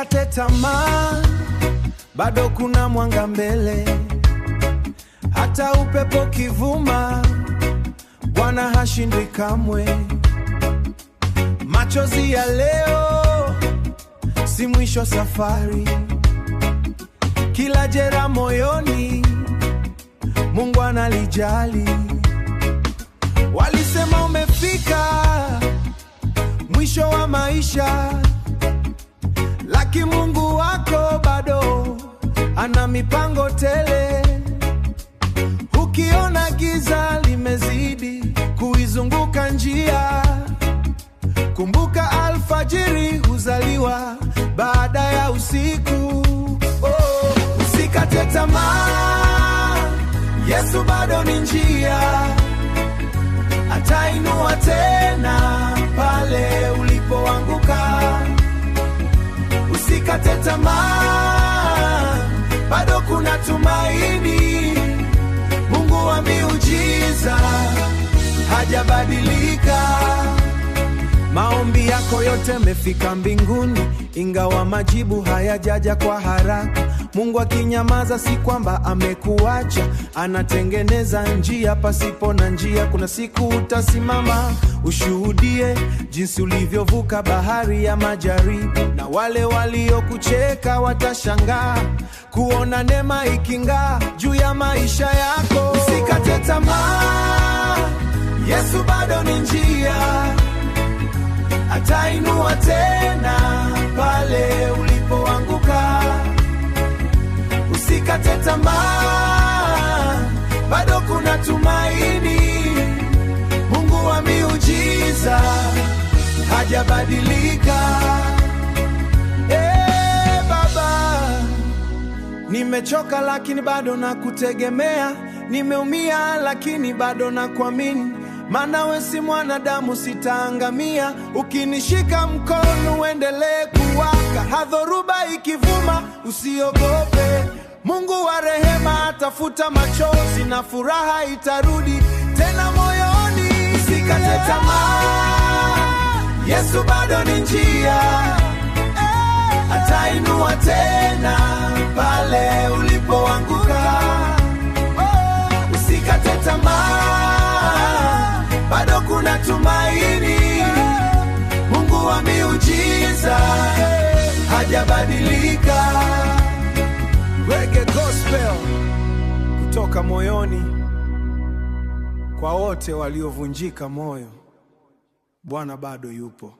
Usikate tamaa, bado kuna mwanga mbele. Hata upepo kivuma, Bwana hashindwi kamwe. Machozi ya leo si mwisho safari. Kila jeraha moyoni Mungu analijali. Walisema umefika mwisho wa maisha, lakini Mungu wako bado ana mipango tele. Ukiona giza limezidi kuizunguka njia, kumbuka alfajiri huzaliwa baada ya usiku. Usikate tamaa, Yesu bado ni njia. Atainua tena pale ulipoanguka. Usikate tamaa, bado kuna tumaini. Mungu wa miujiza hajabadilika. Maombi yako yote yamefika mbinguni, ingawa majibu hayajaja kwa haraka. Mungu akinyamaza si kwamba amekuacha, anatengeneza njia pasipo na njia. Kuna siku utasimama ushuhudie jinsi ulivyovuka bahari ya majaribu, na wale waliokucheka watashangaa kuona neema iking'aa juu ya maisha yako. Usikate tamaa, Yesu bado ni njia. Atainua tena pale ulipoanguka. Usikate tamaa, bado kuna tumaini. Mungu wa miujiza hajabadilika. Baba, nimechoka lakini bado nakutegemea. Nimeumia lakini bado nakuamini, maana wewe si mwanadamu sitaangamia. Ukinishika mkono uendelee kuwaka, hadhoruba ikivuma usiogope. Mungu wa rehema atafuta machozi na furaha itarudi tena moyoni. Usikate tamaa, Yesu bado ni njia. Atainua tena pale ulipoanguka. Usikate tamaa, bado kuna tumaini. Mungu wa miujiza hajabadilika. Reggae gospel kutoka moyoni kwa wote waliovunjika moyo. Bwana bado yupo.